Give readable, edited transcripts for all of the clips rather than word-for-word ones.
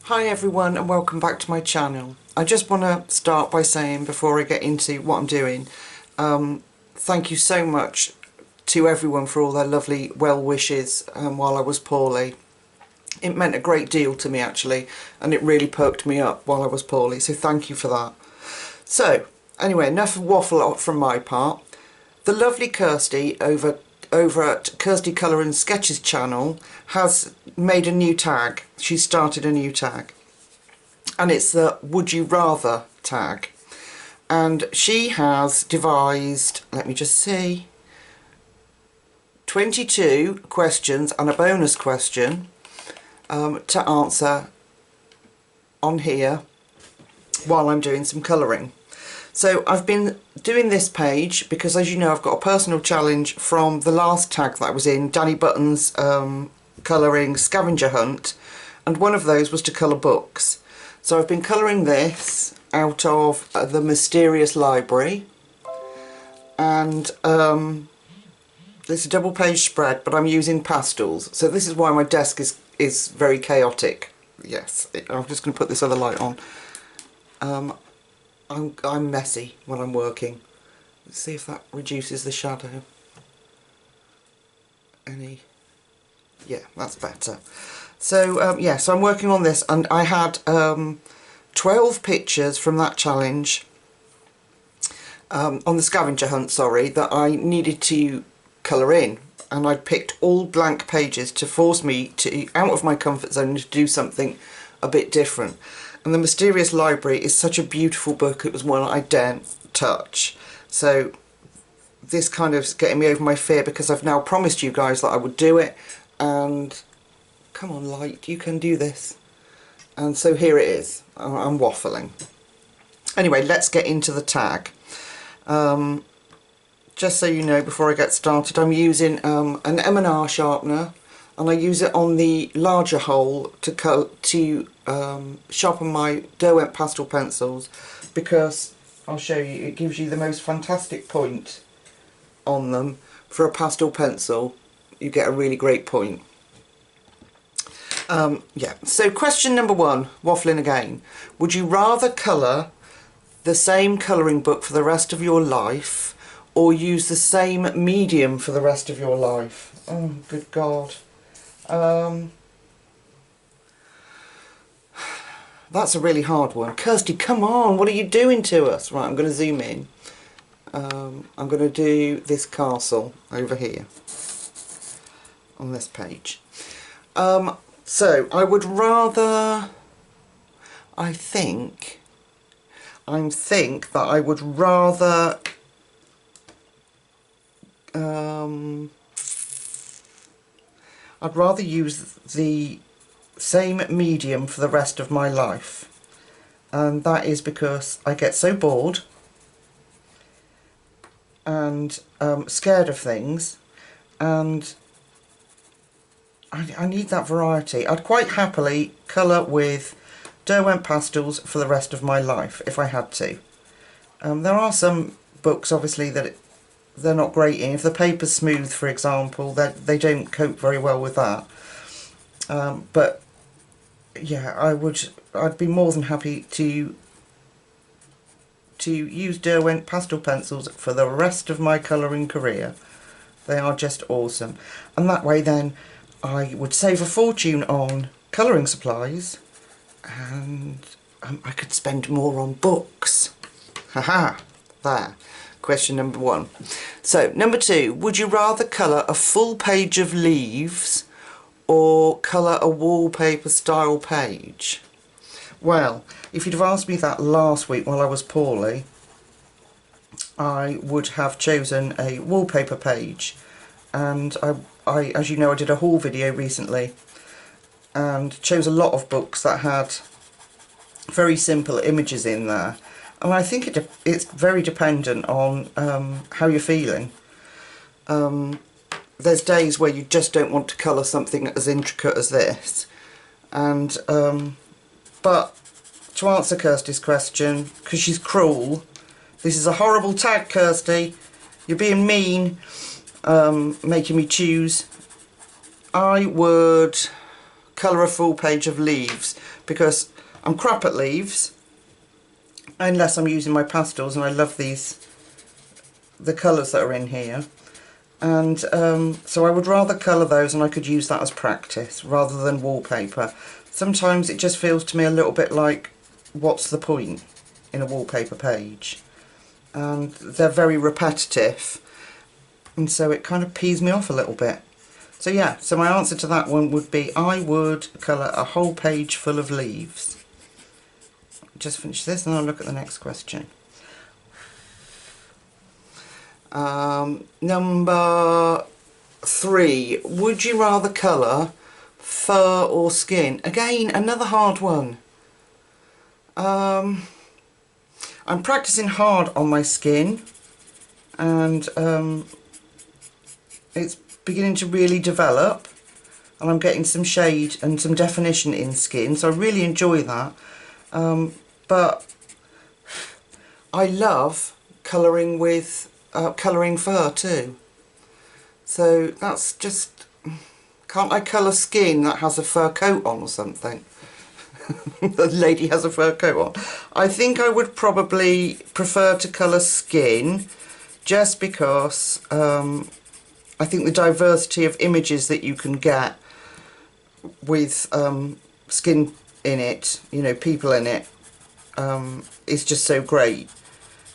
Hi everyone and welcome back to my channel. I just want to start by saying, before I get into what I'm doing, thank you so much to everyone for all their lovely well wishes while I was poorly. It meant a great deal to me actually, and it really perked me up while I was poorly, so thank you for that. So anyway, enough waffle from my part. The lovely Kirsty over at Kirsty Colour and Sketches channel has made a new tag. She started a new tag, and it's the Would You Rather tag, and she has devised, let me just see, 22 questions and a bonus question to answer on here while I'm doing some colouring. So I've been doing this page because, as you know, I've got a personal challenge from the last tag that I was in, Danny Button's colouring scavenger hunt, and one of those was to colour books. So I've been colouring this out of the Mysterious Library, and it's a double page spread, but I'm using pastels, so this is why my desk is very chaotic. Yes, I'm just going to put this other light on. I'm messy when I'm working. Let's see if that reduces the shadow. Yeah, that's better. So yeah, so I'm working on this, and I had 12 pictures from that challenge on the scavenger hunt, sorry, that I needed to colour in, and I picked all blank pages to force me to out of my comfort zone to do something a bit different. And the Mysterious Library is such a beautiful book, it was one I daren't touch. So this kind of is getting me over my fear, because I've now promised you guys that I would do it, and come on light, you can do this. And so here it is. I'm waffling. Anyway, let's get into the tag. Just so you know, before I get started, I'm using an M&R sharpener, and I use it on the larger hole to sharpen my Derwent pastel pencils, because I'll show you, it gives you the most fantastic point on them. For a pastel pencil, you get a really great point. Yeah, so question number one, waffling again. Would you rather colour the same colouring book for the rest of your life, or use the same medium for the rest of your life? Oh, good God. That's a really hard one. Kirsty, come on, what are you doing to us? Right, I'm going to zoom in. I'm going to do this castle over here on this page. So I would rather, I think that I would rather I'd rather use the same medium for the rest of my life, and that is because I get so bored and scared of things, and I need that variety. I'd quite happily colour with Derwent pastels for the rest of my life if I had to. There are some books obviously that they're not great in. If the paper's smooth, for example, they don't cope very well with that. But yeah, I'd be more than happy to use Derwent pastel pencils for the rest of my colouring career. They are just awesome, and that way then I would save a fortune on colouring supplies, and I could spend more on books. Haha, there. Question number one. So, number two, would you rather colour a full page of leaves or colour a wallpaper style page? Well, if you'd have asked me that last week while I was poorly, I would have chosen a wallpaper page. And I, as you know, I did a haul video recently and chose a lot of books that had very simple images in there. And I think it's very dependent on how you're feeling. There's days where you just don't want to colour something as intricate as this. And but to answer Kirsty's question, because she's cruel, this is a horrible tag, Kirsty. You're being mean, making me choose. I would colour a full page of leaves, because I'm crap at leaves unless I'm using my pastels, and I love the colours that are in here. And so I would rather colour those, and I could use that as practice rather than wallpaper. Sometimes it just feels to me a little bit like, what's the point in a wallpaper page? And they're very repetitive, and so it kind of pees me off a little bit. So yeah, so my answer to that one would be I would colour a whole page full of leaves. Just finish this and I'll look at the next question. Number 3, would you rather colour fur or skin? Again, another hard one. I'm practicing hard on my skin, and it's beginning to really develop, and I'm getting some shade and some definition in skin, so I really enjoy that. But I love colouring with colouring fur too, so that's just, can't I colour skin that has a fur coat on or something? The lady has a fur coat on. I think I would probably prefer to colour skin, just because I think the diversity of images that you can get with skin in it, you know, people in it, is just so great.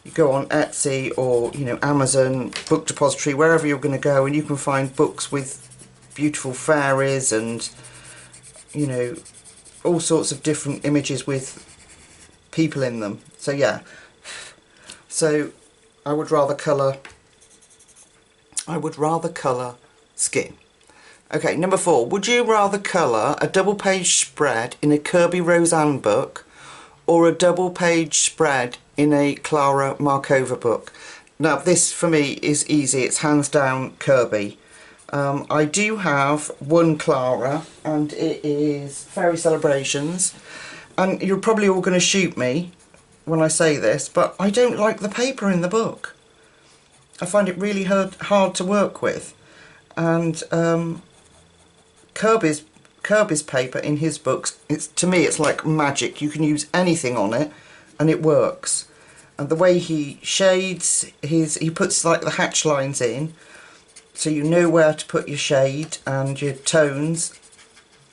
You go on Etsy or, you know, Amazon, Book Depository, wherever you're going to go, and you can find books with beautiful fairies and, you know, all sorts of different images with people in them. So yeah, so I would rather colour skin. Okay, number 4, would you rather colour a double page spread in a Kirby Roseanne book or a double page spread in a Clara Markova book? Now this for me is easy, it's hands down Kirby. I do have one Clara, and it is Fairy Celebrations, and you're probably all going to shoot me when I say this, but I don't like the paper in the book. I find it really hard to work with, and Kirby's paper in his books, to me it's like magic. You can use anything on it and it works. And the way he shades he puts like the hatch lines in, so you know where to put your shade and your tones.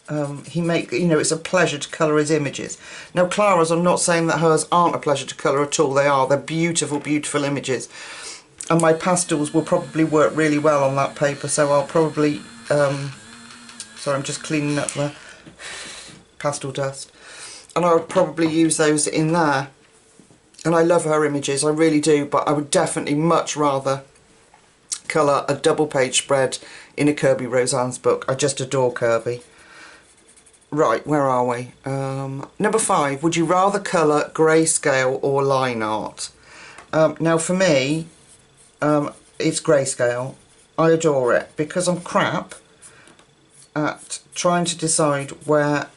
You know, it's a pleasure to colour his images. Now Clara's, I'm not saying that hers aren't a pleasure to colour at all. They are. They're beautiful, beautiful images. And my pastels will probably work really well on that paper, so I'll probably, sorry, I'm just cleaning up the pastel dust. And I would probably use those in there. And I love her images, I really do, but I would definitely much rather colour a double page spread in a Kirby Roseanne's book. I just adore Kirby. Right, where are we? Number 5, would you rather colour grayscale or line art? Now for me, it's grayscale. I adore it because I'm crap at trying to decide where...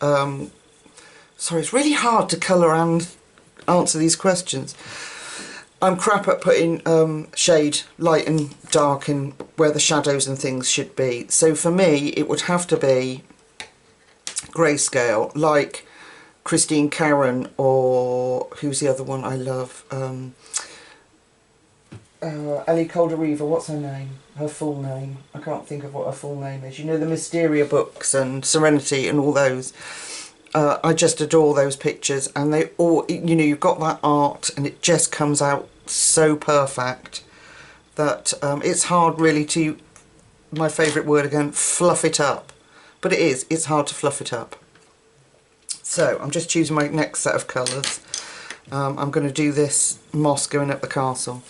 sorry, it's really hard to colour and answer these questions. I'm crap at putting shade, light and dark in where the shadows and things should be. So for me, it would have to be grayscale, like Christine Karen, or who's the other one I love? Ellie Caldereva, what's her name? Her full name. I can't think of what her full name is. You know, the Mysteria books and Serenity and all those. I just adore those pictures, and they all, you know, you've got that art and it just comes out so perfect that it's hard really to, my favourite word again, fluff it up. But it's hard to fluff it up. So I'm just choosing my next set of colours. I'm going to do this moss going up the castle.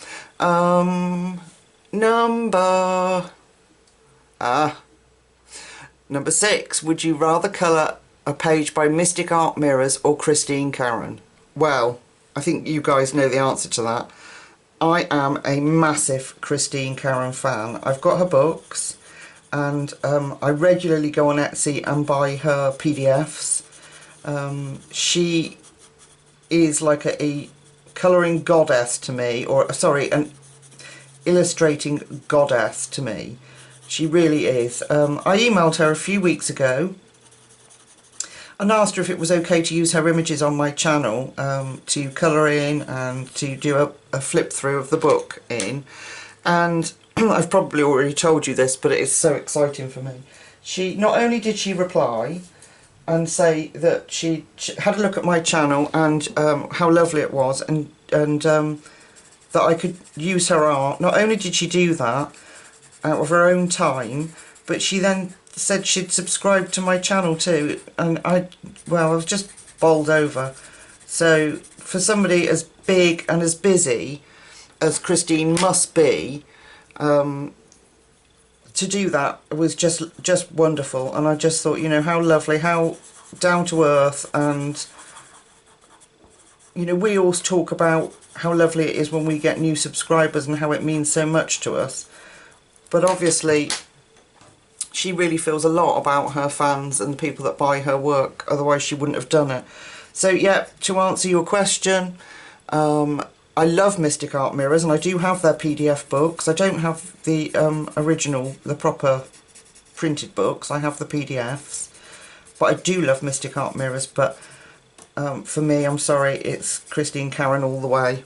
Number 6, would you rather colour a page by Mystic Art Mirrors or Christine Karen? Well, I think you guys know the answer to that. I am a massive Christine Karen fan. I've got her books, and I regularly go on Etsy and buy her PDFs. She is like a colouring goddess to me, or sorry, an illustrating goddess to me. She really is. I emailed her a few weeks ago and asked her if it was okay to use her images on my channel to colour in and to do a flip through of the book in. And I've probably already told you this, but it is so exciting for me. She not only did she reply and say that she had a look at my channel and how lovely it was, and that I could use her art. Not only did she do that out of her own time, but she then said she'd subscribed to my channel too, and I was just bowled over. So for somebody as big and as busy as Christine must be, to do that was just wonderful. And I just thought, you know, how lovely, how down to earth. And you know, we always talk about how lovely it is when we get new subscribers and how it means so much to us, but obviously she really feels a lot about her fans and the people that buy her work, otherwise she wouldn't have done it. So yeah, to answer your question, I love Mystic Art Mirrors, and I do have their PDF books. I don't have the original, the proper printed books. I have the PDFs, but I do love Mystic Art Mirrors. But for me, I'm sorry, it's Christine Karen all the way.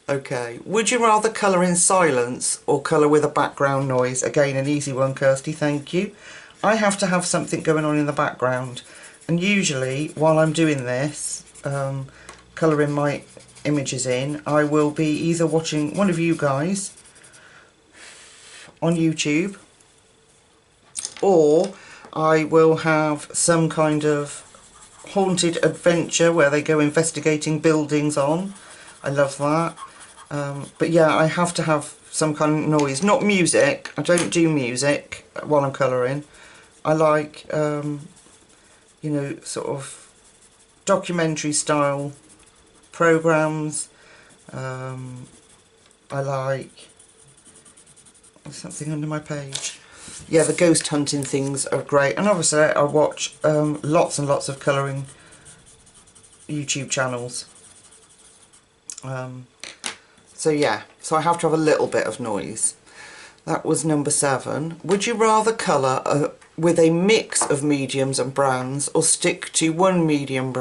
Okay, would you rather colour in silence or colour with a background noise? Again, an easy one, Kirsty, thank you. I have to have something going on in the background, and usually while I'm doing this, colouring my images in, I will be either watching one of you guys on YouTube, or I will have some kind of haunted adventure where they go investigating buildings on. I love that. But yeah, I have to have some kind of noise, not music. I don't do music while I'm colouring. I like, you know, sort of documentary style programmes. I like, there's something under my page. Yeah, the ghost hunting things are great. And obviously I watch lots and lots of colouring YouTube channels. So yeah, so I have to have a little bit of noise. That was number 7. Would you rather colour with a mix of mediums and brands, or stick to one medium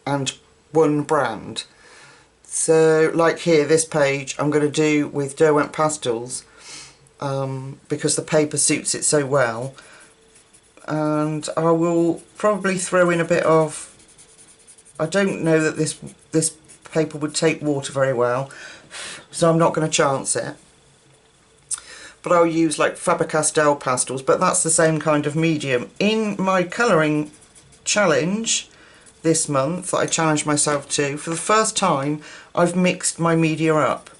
and one brand? So like here, this page I'm going to do with Derwent Pastels, because the paper suits it so well. And I will probably throw in a bit of, I don't know that this paper would take water very well, so I'm not going to chance it, but I'll use like Faber-Castell pastels, but that's the same kind of medium. In my colouring challenge this month that I challenged myself to, for the first time I've mixed my media up,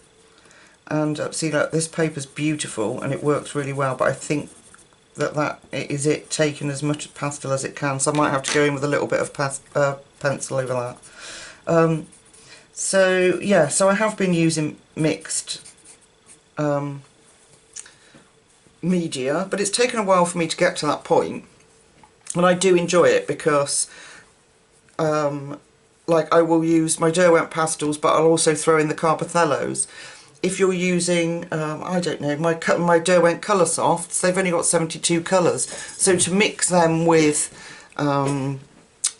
and see, look, this paper's beautiful and it works really well, but I think that is it taken as much pastel as it can, so I might have to go in with a little bit of pencil over that. So yeah, so I have been using mixed media, but it's taken a while for me to get to that point, and I do enjoy it because like I will use my Derwent pastels, but I'll also throw in the Carbothellos. If you're using, I don't know, my Derwent Colour Softs, they've only got 72 colours, so to mix them with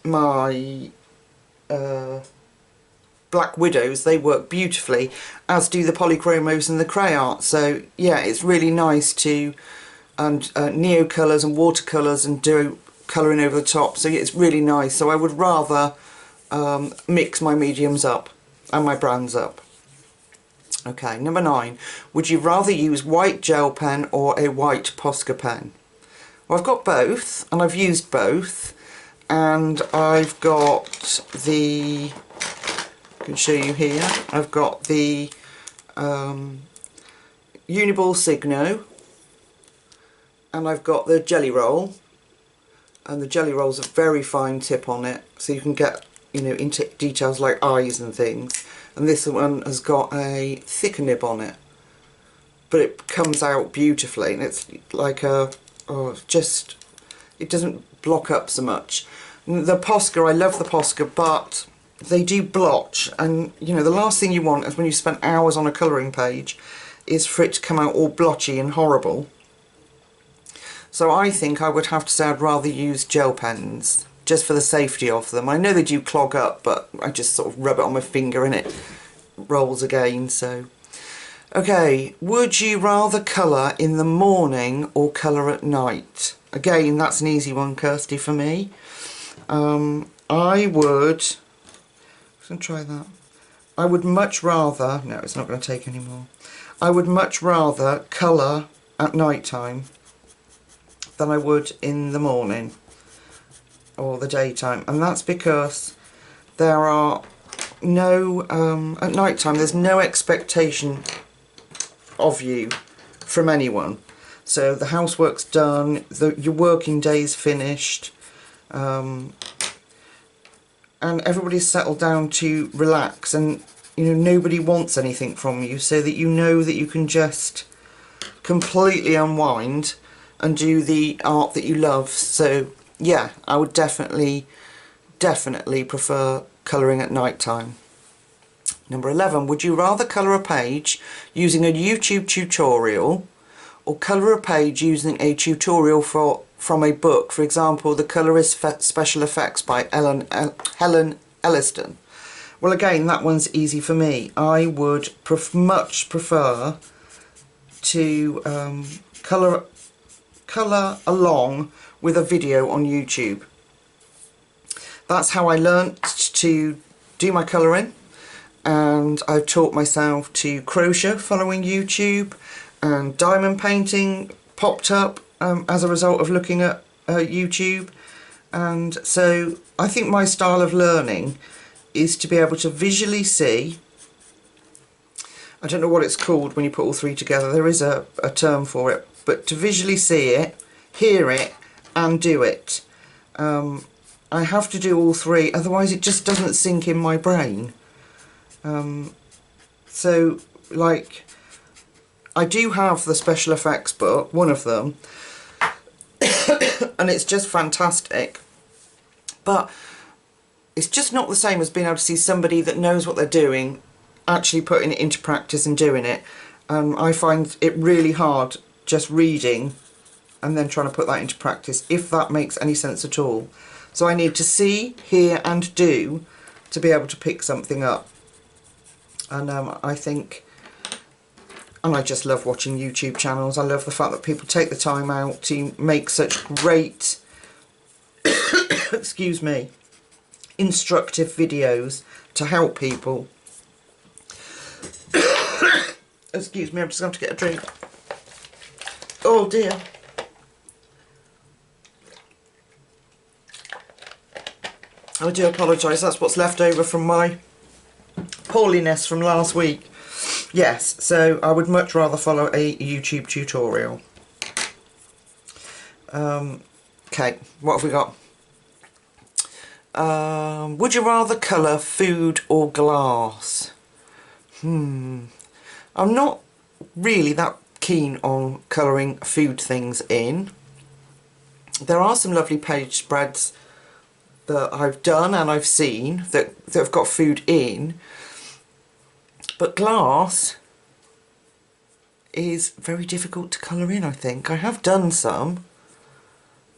my Black Widows, they work beautifully, as do the Polychromos and the Cray Art. So yeah, it's really nice to, and neo colours and watercolours, and do colouring over the top, so yeah, it's really nice. So I would rather mix my mediums up and my brands up. Okay, number 9. Would you rather use white gel pen or a white Posca pen? Well, I've got both, and I've used both, and I've got the, I can show you here, I've got the Uniball Signo, and I've got the Jelly Roll, and the Jelly Roll's a very fine tip on it, so you can get, you know, into details like eyes and things. And this one has got a thicker nib on it, but it comes out beautifully, and it's like a, just, it doesn't block up so much. The Posca, I love the Posca, but they do blotch, and you know, the last thing you want is when you spend hours on a colouring page is for it to come out all blotchy and horrible. So I think I would have to say I'd rather use gel pens. just for the safety of them. I know they do clog up, but I just sort of rub it on my finger and it rolls again. So, okay, would you rather colour in the morning or colour at night? Again, that's an easy one, Kirsty, for me. I would... I'm going to try that. I would much rather... No, it's not going to take any more. I would much rather colour at night time than I would in the morning or the daytime, and that's because there are no at night time there's no expectation of you from anyone. So the housework's done, your working day's finished, and everybody's settled down to relax, and you know, nobody wants anything from you, so that you know that you can just completely unwind and do the art that you love. So yeah, I would definitely prefer colouring at night time. Number 11, would you rather colour a page using a YouTube tutorial or colour a page using a tutorial from a book? For example, The Colourist Special Effects by Helen Elliston. Well, again, that one's easy for me. I would much prefer to colour along with a video on YouTube. That's how I learnt to do my colouring, and I've taught myself to crochet following YouTube, and diamond painting popped up as a result of looking at YouTube. And so I think my style of learning is to be able to visually see, I don't know what it's called when you put all three together, there is a term for it, but to visually see it, hear it and do it. I have to do all three, otherwise it just doesn't sink in my brain. So, like, I do have the special effects book, one of them, and it's just fantastic, but it's just not the same as being able to see somebody that knows what they're doing actually putting it into practice and doing it. I find it really hard just reading and then trying to put that into practice, if that makes any sense at all. So I need to see, hear and do to be able to pick something up. And I think, and I just love watching YouTube channels. I love the fact that people take the time out to make such great excuse me, instructive videos to help people. Excuse me, I'm just going to get a drink. Oh dear. I do apologise, that's what's left over from my poorliness from last week. Yes, so I would much rather follow a YouTube tutorial. Okay, what have we got? Would you rather colour food or glass? I'm not really that keen on colouring food things in. There are some lovely page spreads that I've done and I've seen that have got food in, but glass is very difficult to colour in, I think. I have done some,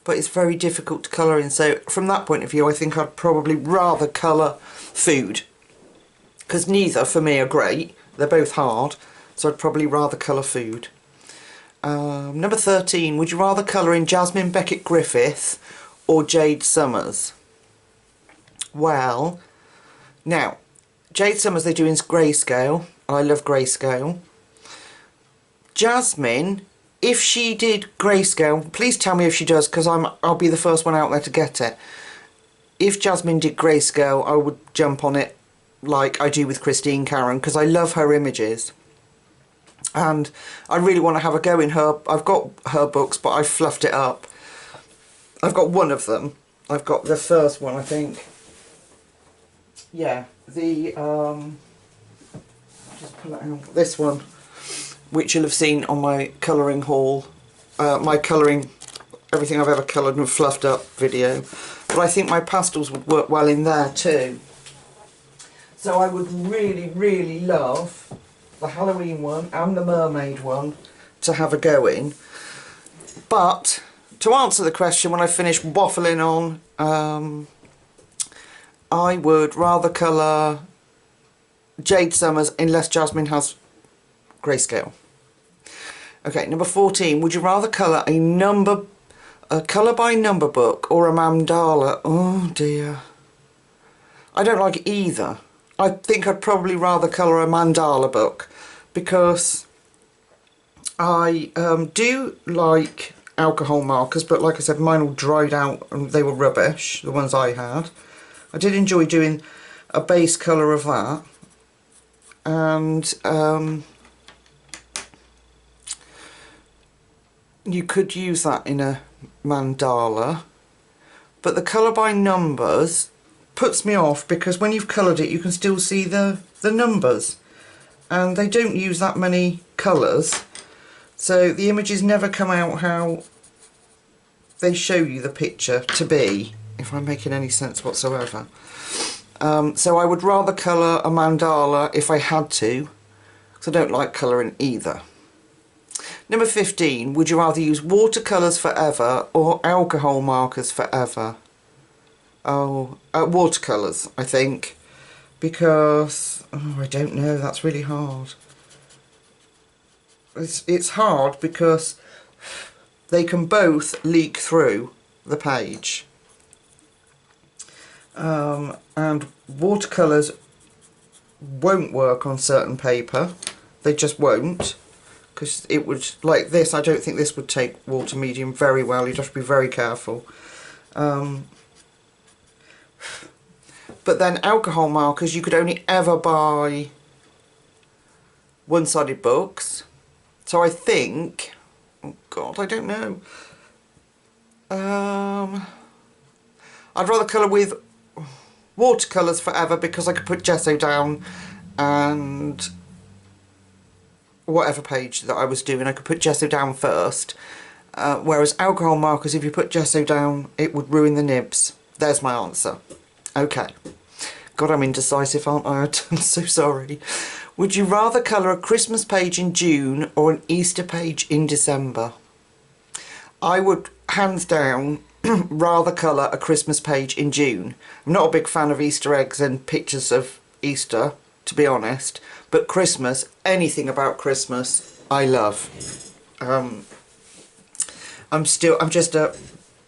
but it's very difficult to colour in. So from that point of view, I think I'd probably rather colour food, because neither for me are great. They're both hard, so I'd probably rather colour food. Number 13, would you rather colour in Jasmine Beckett Griffith or Jade Summers? Well, now, Jade Summers they do in grayscale. I love grayscale. Jasmine, if she did grayscale, please tell me if she does, because I'll be the first one out there to get it. If Jasmine did grayscale, I would jump on it like I do with Christine Karen, because I love her images. And I really want to have a go in her. I've got her books, but I've fluffed it up. I've got one of them. I've got the first one, I think. Yeah, the just pull it out. This one, which you'll have seen on my colouring haul, my colouring, everything I've ever coloured and fluffed up video. But I think my pastels would work well in there too. So I would really, really love the Halloween one and the mermaid one to have a go in. But to answer the question, when I finish waffling on, I would rather colour Jade Summers unless Jasmine has grayscale. Okay, number 14. Would you rather colour a colour by number book or a mandala? Oh dear. I don't like either. I think I'd probably rather colour a mandala book because I do like alcohol markers, but like I said, mine all dried out and they were rubbish, the ones I had. I did enjoy doing a base colour of that, and you could use that in a mandala, but the colour by numbers puts me off because when you've coloured it you can still see the numbers, and they don't use that many colours, so the images never come out how they show you the picture to be, if I'm making any sense whatsoever. So I would rather colour a mandala if I had to, because I don't like colouring either. Number 15, would you rather use watercolours forever or alcohol markers forever? Oh, watercolours, I think, because, oh, I don't know, that's really hard. It's hard because they can both leak through the page. And watercolours won't work on certain paper, they just won't, because it would, like this, I don't think this would take water medium very well, you'd have to be very careful. But then alcohol markers, you could only ever buy one-sided books, so I think, oh god, I don't know, I'd rather colour with watercolours forever because I could put gesso down, and whatever page that I was doing I could put gesso down first, whereas alcohol markers, if you put gesso down it would ruin the nibs. There's my answer. Okay. God, I'm indecisive, aren't I? I'm so sorry. Would you rather colour a Christmas page in June or an Easter page in December? I would, hands down, rather colour a Christmas page in June. I'm not a big fan of Easter eggs and pictures of Easter, to be honest, but Christmas, anything about Christmas, I love. I'm just a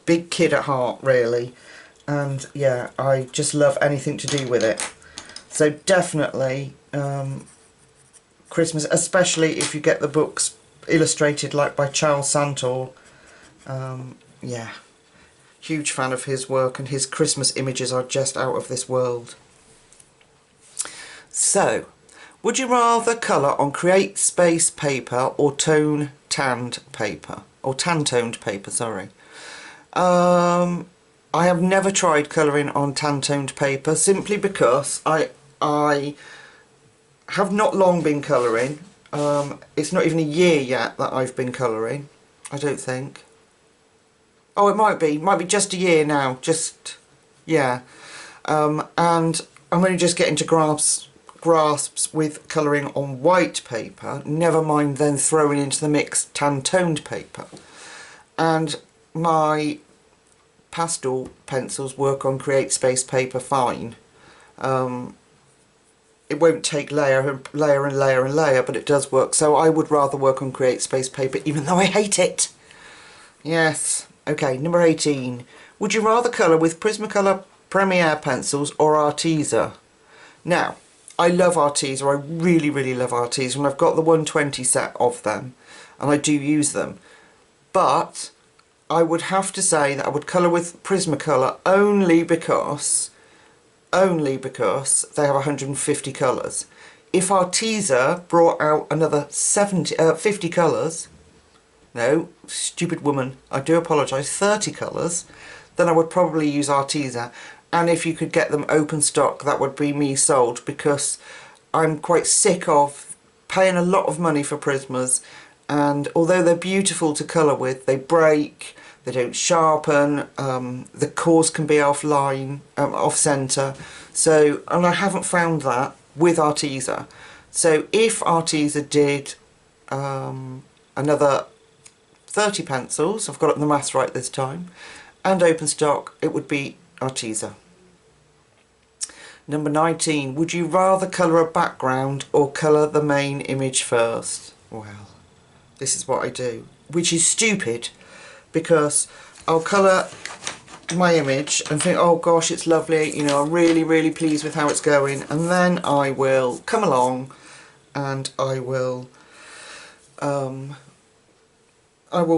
big kid at heart, really, and yeah, I just love anything to do with it. So definitely Christmas, especially if you get the books illustrated like by Charles Santor. Yeah, huge fan of his work, and his Christmas images are just out of this world. So, would you rather colour on Create Space paper or tanned paper? Or tan-toned paper, sorry. I have never tried colouring on tan-toned paper simply because I have not long been colouring. It's not even a year yet that I've been colouring, I don't think. Oh, it might be just a year now, just, yeah. And I'm only just getting to grasps with colouring on white paper, never mind then throwing into the mix tan-toned paper. And my pastel pencils work on Create Space paper fine. It won't take layer and layer and layer and layer, but it does work. So I would rather work on Create Space paper, even though I hate it. Yes. Okay, number 18. Would you rather colour with Prismacolor Premier pencils or Arteza? Now, I love Arteza. I really, really love Arteza, and I've got the 120 set of them, and I do use them. But I would have to say that I would colour with Prismacolor only because they have 150 colours. If Arteza brought out another 50 colours, no, stupid woman, I do apologise, 30 colours, then I would probably use Arteza. And if you could get them open stock, that would be me sold, because I'm quite sick of paying a lot of money for Prismas, and although they're beautiful to colour with, they break, they don't sharpen, the cores can be offline, off-centre, so, and I haven't found that with Arteza. So if Arteza did another 30 pencils, I've got the maths right this time, and open stock, it would be Arteza. Number 19, would you rather colour a background or colour the main image first? Well, this is what I do, which is stupid, because I'll colour my image and think, oh gosh, it's lovely, you know, I'm really pleased with how it's going, and then I will come along and I will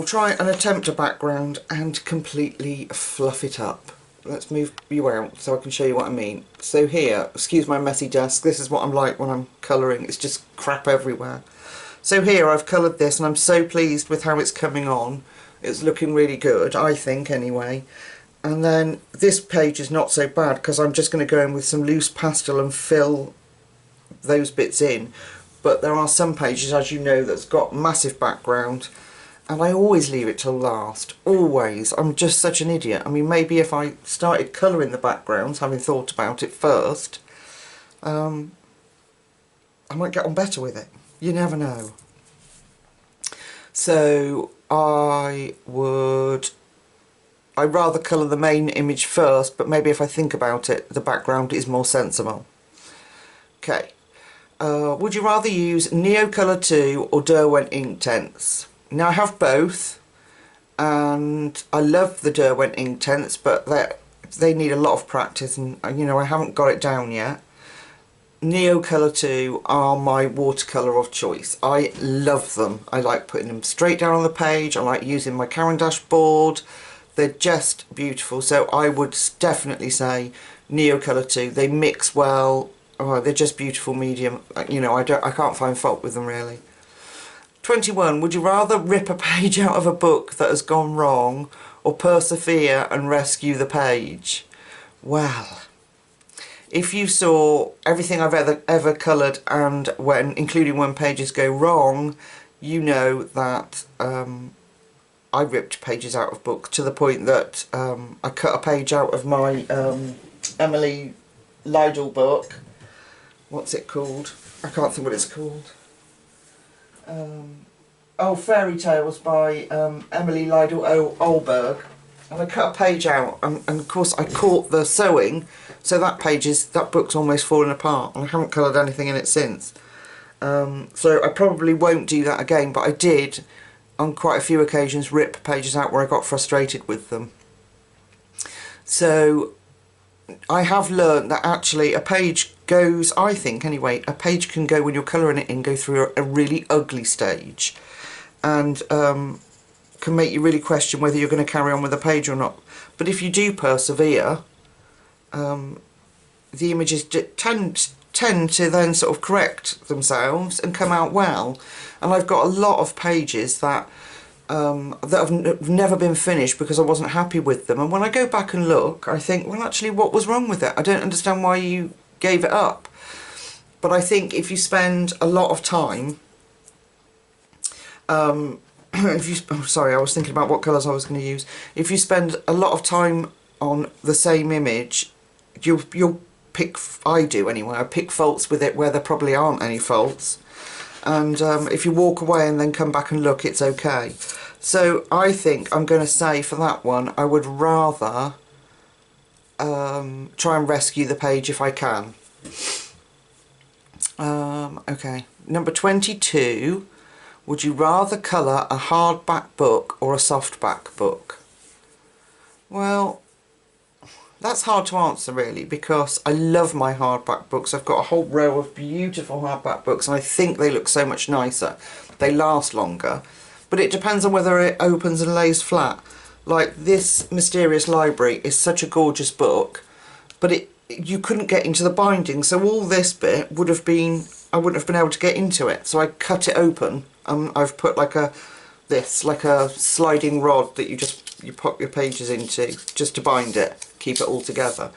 try and attempt a background and completely fluff it up. Let's move you out so I can show you what I mean. So here, excuse my messy desk, this is what I'm like when I'm colouring, it's just crap everywhere. So here I've coloured this and I'm so pleased with how it's coming on. It's looking really good, I think anyway. And then this page is not so bad because I'm just going to go in with some loose pastel and fill those bits in. But there are some pages, as you know, that's got massive background, and I always leave it till last. Always. I'm just such an idiot. I mean, maybe if I started colouring the backgrounds, having thought about it first, I might get on better with it. You never know. So I'd rather colour the main image first, but maybe if I think about it, the background is more sensible. Okay. Would you rather use Neocolour 2 or Derwent Inktense? Now I have both, and I love the Derwent Inktense, but they need a lot of practice, and you know, I haven't got it down yet. Neocolour 2 are my watercolour of choice. I love them. I like putting them straight down on the page. I like using my Caran d'Ache board. They're just beautiful, so I would definitely say Neocolour 2. They mix well. Oh, they're just beautiful medium. You know, I can't find fault with them really. 21. Would you rather rip a page out of a book that has gone wrong or persevere and rescue the page? Well, if you saw everything I've ever coloured, and including when pages go wrong, you know that I ripped pages out of books to the point that I cut a page out of my Emily Lydell book. What's it called? I can't think what it's called. Oh, Fairy Tales by Emily Lydell Olberg. And I cut a page out, and of course I caught the sewing, so that book's almost fallen apart, and I haven't coloured anything in it since. So I probably won't do that again, but I did on quite a few occasions rip pages out where I got frustrated with them. So I have learned that actually a page goes, I think anyway, a page can go, when you're colouring it in, go through a really ugly stage, and can make you really question whether you're going to carry on with the page or not. But if you do persevere, the images tend to then sort of correct themselves and come out well. And I've got a lot of pages that have never been finished because I wasn't happy with them, and when I go back and look, I think, well, actually, what was wrong with it? I don't understand why you gave it up. But I think if you spend a lot of time, sorry, I was thinking about what colours I was going to use. If you spend a lot of time on the same image, you'll pick, I do anyway, I pick faults with it where there probably aren't any faults. And if you walk away and then come back and look, it's okay. So I think I'm going to say for that one, I would rather try and rescue the page if I can. Okay, number 22. Would you rather colour a hardback book or a softback book? Well, that's hard to answer really, because I love my hardback books. I've got a whole row of beautiful hardback books, and I think they look so much nicer. They last longer. But it depends on whether it opens and lays flat. Like this Mysterious Library is such a gorgeous book, but you couldn't get into the binding, so all this bit would have been, I wouldn't have been able to get into it. So I cut it open. I've put like a sliding rod that you pop your pages into just to bind it, keep it all together.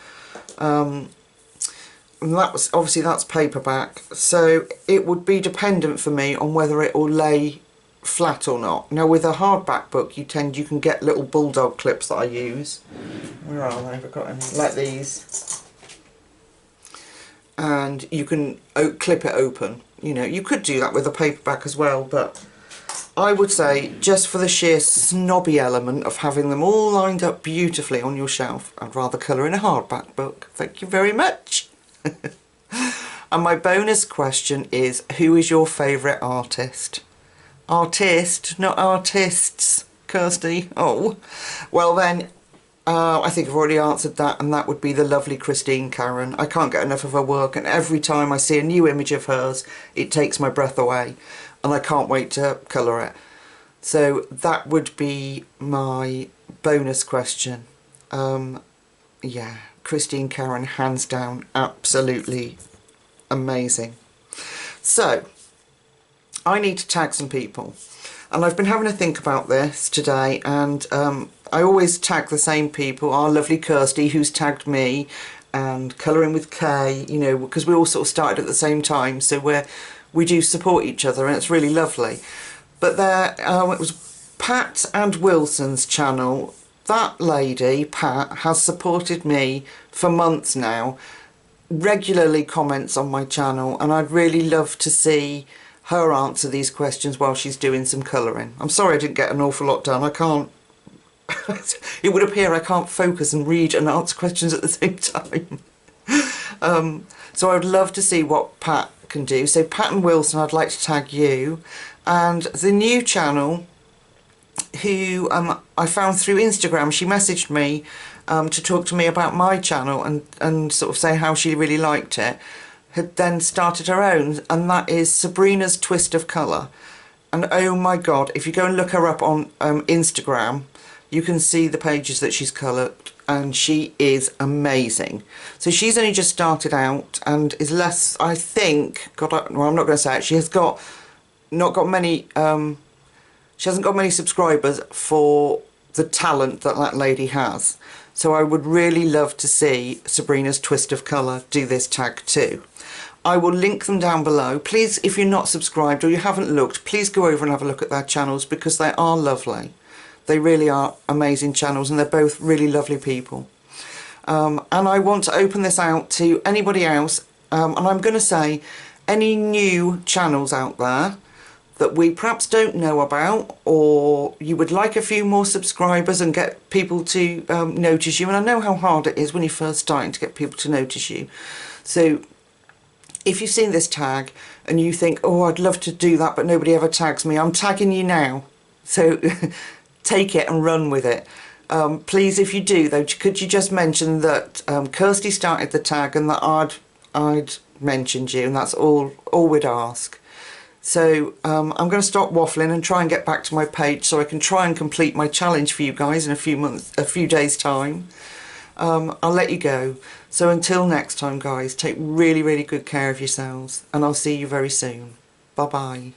And that's paperback, so it would be dependent for me on whether it will lay flat or not. Now with a hardback book, you can get little bulldog clips that I use. Where are they? I've got any like these, and you can clip it open. You know, you could do that with a paperback as well, but I would say, just for the sheer snobby element of having them all lined up beautifully on your shelf, I'd rather colour in a hardback book. Thank you very much. And my bonus question is, who is your favourite artist? Artist, not artists, Kirsty. Oh, well then, I think I've already answered that, and that would be the lovely Christine Karen. I can't get enough of her work, and every time I see a new image of hers, it takes my breath away, and I can't wait to colour it. So that would be my bonus question. Yeah, Christine Karen, hands down, absolutely amazing. So, I need to tag some people, and I've been having to think about this today, and I always tag the same people. Our lovely Kirsty, who's tagged me, and Colouring with Kay, you know, because we all sort of started at the same time, so we do support each other, and it's really lovely. But there, it was Pat and Wilson's channel. That lady, Pat, has supported me for months now, regularly comments on my channel, and I'd really love to see her answer these questions while she's doing some colouring. I'm sorry I didn't get an awful lot done. I can't, it would appear I can't focus and read and answer questions at the same time. So I would love to see what Pat can do. So Pat and Wilson, I'd like to tag you, and the new channel, who I found through Instagram. She messaged me to talk to me about my channel and sort of say how she really liked it, had then started her own, and that is Sabrina's Twist of Colour. And oh my god, if you go and look her up on Instagram, you can see the pages that she's coloured, and she is amazing. So she's only just started out and is less, I think, well, I'm not going to say it, she has not got many, she hasn't got many subscribers for the talent that that lady has. So I would really love to see Sabrina's Twist of Colour do this tag too. I will link them down below. Please, if you're not subscribed or you haven't looked, please go over and have a look at their channels, because they are lovely. They really are amazing channels, and they're both really lovely people. And I want to open this out to anybody else, and I'm going to say any new channels out there that we perhaps don't know about, or you would like a few more subscribers and get people to notice you. And I know how hard it is when you're first starting to get people to notice you. So if you've seen this tag and you think, oh, I'd love to do that, but nobody ever tags me, I'm tagging you now. So take it and run with it. Please, if you do though, could you just mention that Kirsty started the tag and that I'd mentioned you, and that's all we'd ask. So I'm going to stop waffling and try and get back to my page so I can try and complete my challenge for you guys in a few days time. I'll let you go. So until next time guys, take really, really good care of yourselves, and I'll see you very soon. Bye bye.